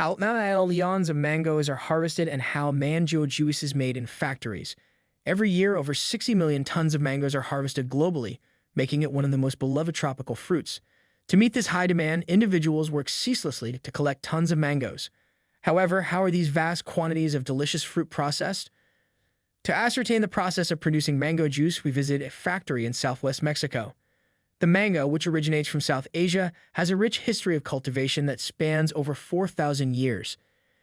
How millions of mangoes are harvested and how mango juice is made in factories. Every year, over 60 million tons of mangoes are harvested globally, making it one of the most beloved tropical fruits. To meet this high demand, individuals work ceaselessly to collect tons of mangoes. However, how are these vast quantities of delicious fruit processed? To ascertain the process of producing mango juice, we visit a factory in southwest Mexico. The mango, which originates from South Asia, has a rich history of cultivation that spans over 4,000 years.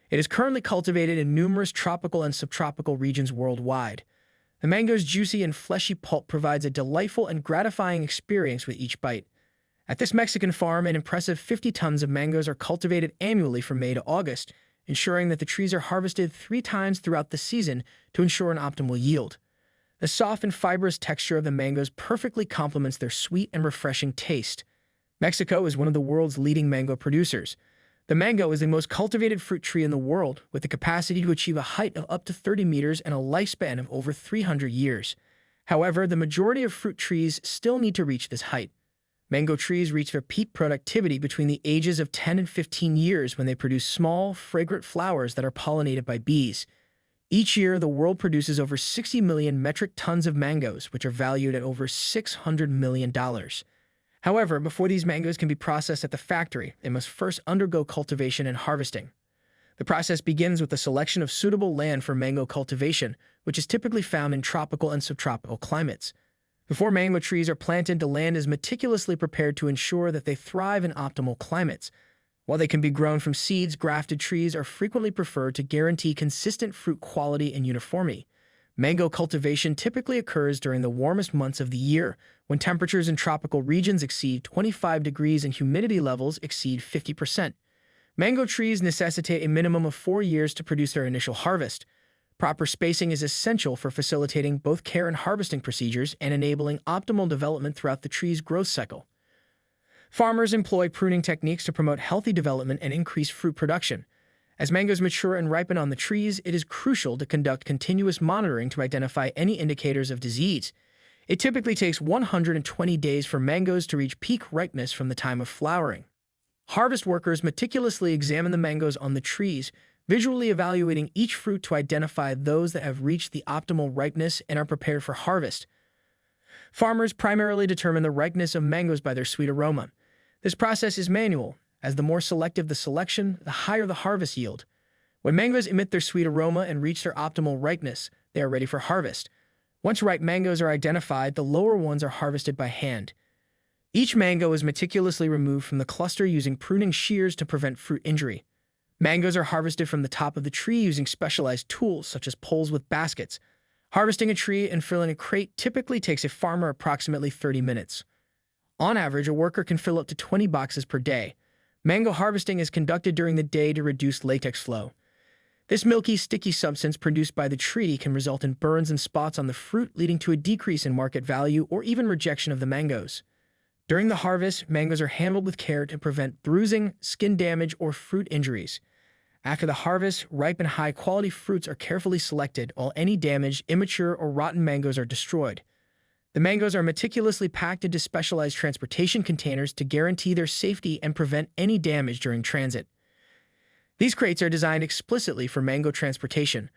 It is currently cultivated in numerous tropical and subtropical regions worldwide. The mango's juicy and fleshy pulp provides a delightful and gratifying experience with each bite. At this Mexican farm, an impressive 50 tons of mangoes are cultivated annually from May to August, ensuring that the trees are harvested 3 times throughout the season to ensure an optimal yield. The soft and fibrous texture of the mangoes perfectly complements their sweet and refreshing taste. Mexico is one of the world's leading mango producers. The mango is the most cultivated fruit tree in the world, with the capacity to achieve a height of up to 30 meters and a lifespan of over 300 years. However, the majority of fruit trees still need to reach this height. Mango trees reach their peak productivity between the ages of 10 and 15 years when they produce small, fragrant flowers that are pollinated by bees. Each year, the world produces over 60 million metric tons of mangoes, which are valued at over $600 million. However, before these mangoes can be processed at the factory, they must first undergo cultivation and harvesting. The process begins with the selection of suitable land for mango cultivation, which is typically found in tropical and subtropical climates. Before mango trees are planted, the land is meticulously prepared to ensure that they thrive in optimal climates. While they can be grown from seeds, grafted trees are frequently preferred to guarantee consistent fruit quality and uniformity. Mango cultivation typically occurs during the warmest months of the year, when temperatures in tropical regions exceed 25 degrees and humidity levels exceed 50%. Mango trees necessitate a minimum of 4 years to produce their initial harvest. Proper spacing is essential for facilitating both care and harvesting procedures and enabling optimal development throughout the tree's growth cycle. Farmers employ pruning techniques to promote healthy development and increase fruit production. As mangoes mature and ripen on the trees, it is crucial to conduct continuous monitoring to identify any indicators of disease. It typically takes 120 days for mangoes to reach peak ripeness from the time of flowering. Harvest workers meticulously examine the mangoes on the trees, visually evaluating each fruit to identify those that have reached the optimal ripeness and are prepared for harvest. Farmers primarily determine the ripeness of mangoes by their sweet aroma. This process is manual, as the more selective the selection, the higher the harvest yield. When mangoes emit their sweet aroma and reach their optimal ripeness, they are ready for harvest. Once ripe mangoes are identified, the lower ones are harvested by hand. Each mango is meticulously removed from the cluster using pruning shears to prevent fruit injury. Mangoes are harvested from the top of the tree using specialized tools such as poles with baskets. Harvesting a tree and filling a crate typically takes a farmer approximately 30 minutes. On average, a worker can fill up to 20 boxes per day. Mango harvesting is conducted during the day to reduce latex flow. This milky, sticky substance produced by the tree can result in burns and spots on the fruit, leading to a decrease in market value or even rejection of the mangoes. During the harvest, mangoes are handled with care to prevent bruising, skin damage, or fruit injuries. After the harvest, ripe and high-quality fruits are carefully selected, while any damaged, immature, or rotten mangoes are destroyed. The mangoes are meticulously packed into specialized transportation containers to guarantee their safety and prevent any damage during transit. These crates are designed explicitly for mango transportation.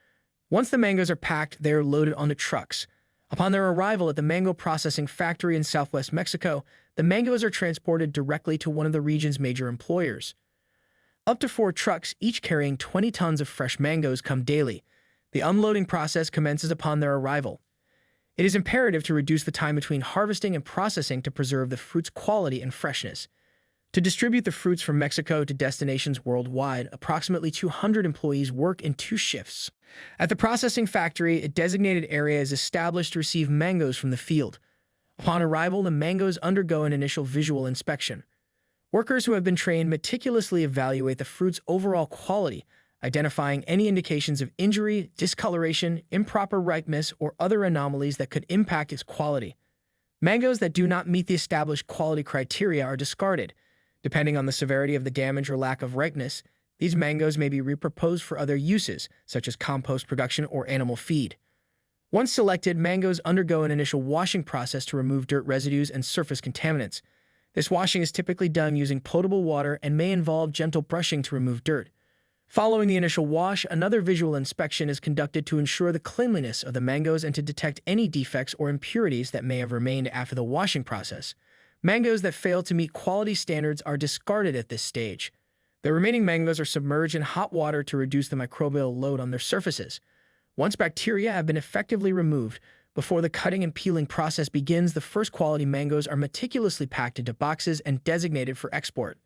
Once the mangoes are packed, they are loaded onto trucks. Upon their arrival at the mango processing factory in southwest Mexico, the mangoes are transported directly to one of the region's major employers. Up to 4 trucks, each carrying 20 tons of fresh mangoes, come daily. The unloading process commences upon their arrival. It is imperative to reduce the time between harvesting and processing to preserve the fruit's quality and freshness. To distribute the fruits from Mexico to destinations worldwide, approximately 200 employees work in 2 shifts. At the processing factory, a designated area is established to receive mangoes from the field. Upon arrival, the mangoes undergo an initial visual inspection. Workers who have been trained meticulously evaluate the fruit's overall quality, identifying any indications of injury, discoloration, improper ripeness, or other anomalies that could impact its quality. Mangoes that do not meet the established quality criteria are discarded. Depending on the severity of the damage or lack of ripeness, these mangoes may be repurposed for other uses, such as compost production or animal feed. Once selected, mangoes undergo an initial washing process to remove dirt residues and surface contaminants. This washing is typically done using potable water and may involve gentle brushing to remove dirt. Following the initial wash, another visual inspection is conducted to ensure the cleanliness of the mangoes and to detect any defects or impurities that may have remained after the washing process. Mangoes that fail to meet quality standards are discarded at this stage. The remaining mangoes are submerged in hot water to reduce the microbial load on their surfaces. Once bacteria have been effectively removed, before the cutting and peeling process begins, the first quality mangoes are meticulously packed into boxes and designated for export.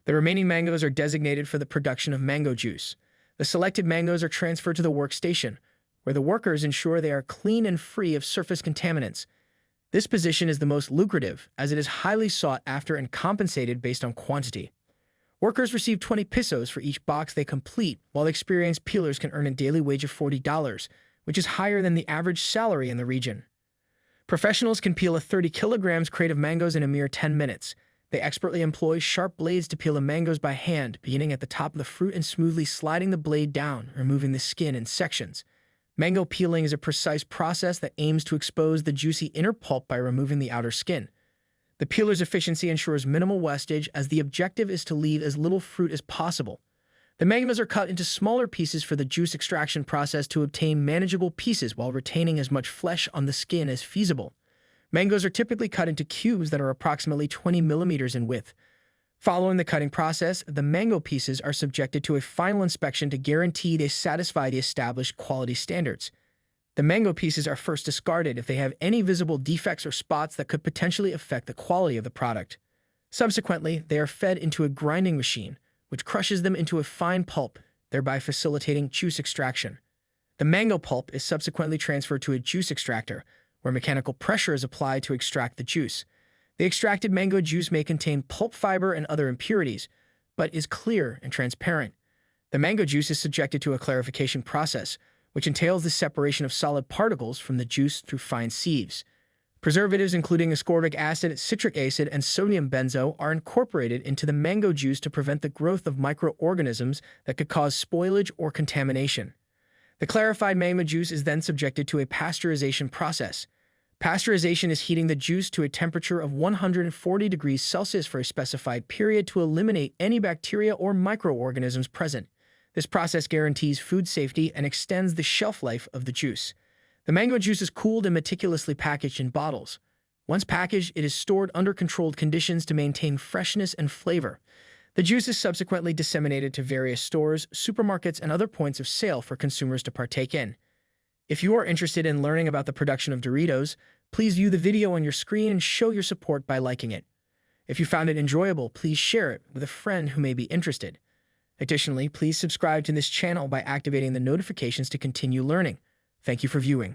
The remaining mangoes are designated for the production of mango juice. The selected mangoes are transferred to the workstation, where the workers ensure they are clean and free of surface contaminants. This position is the most lucrative, as it is highly sought after and compensated based on quantity. Workers receive 20 pesos for each box they complete, while experienced peelers can earn a daily wage of $40, which is higher than the average salary in the region. Professionals can peel a 30 kilograms crate of mangoes in a mere 10 minutes. They expertly employ sharp blades to peel the mangoes by hand, beginning at the top of the fruit and smoothly sliding the blade down, removing the skin in sections. Mango peeling is a precise process that aims to expose the juicy inner pulp by removing the outer skin. The peeler's efficiency ensures minimal wastage, as the objective is to leave as little fruit as possible. The mangoes are cut into smaller pieces for the juice extraction process to obtain manageable pieces while retaining as much flesh on the skin as feasible. Mangoes are typically cut into cubes that are approximately 20 millimeters in width. Following the cutting process, the mango pieces are subjected to a final inspection to guarantee they satisfy the established quality standards. The mango pieces are first discarded if they have any visible defects or spots that could potentially affect the quality of the product. Subsequently, they are fed into a grinding machine, which crushes them into a fine pulp, thereby facilitating juice extraction. The mango pulp is subsequently transferred to a juice extractor, where mechanical pressure is applied to extract the juice. The extracted mango juice may contain pulp fiber and other impurities, but is clear and transparent. The mango juice is subjected to a clarification process, which entails the separation of solid particles from the juice through fine sieves. Preservatives including ascorbic acid, citric acid, and sodium benzo are incorporated into the mango juice to prevent the growth of microorganisms that could cause spoilage or contamination. The clarified mango juice is then subjected to a pasteurization process. Pasteurization is heating the juice to a temperature of 140 degrees Celsius for a specified period to eliminate any bacteria or microorganisms present. This process guarantees food safety and extends the shelf life of the juice. The mango juice is cooled and meticulously packaged in bottles. Once packaged, it is stored under controlled conditions to maintain freshness and flavor. The juice is subsequently disseminated to various stores, supermarkets, and other points of sale for consumers to partake in. If you are interested in learning about the production of Doritos, please view the video on your screen and show your support by liking it. If you found it enjoyable, please share it with a friend who may be interested. Additionally, please subscribe to this channel by activating the notifications to continue learning. Thank you for viewing.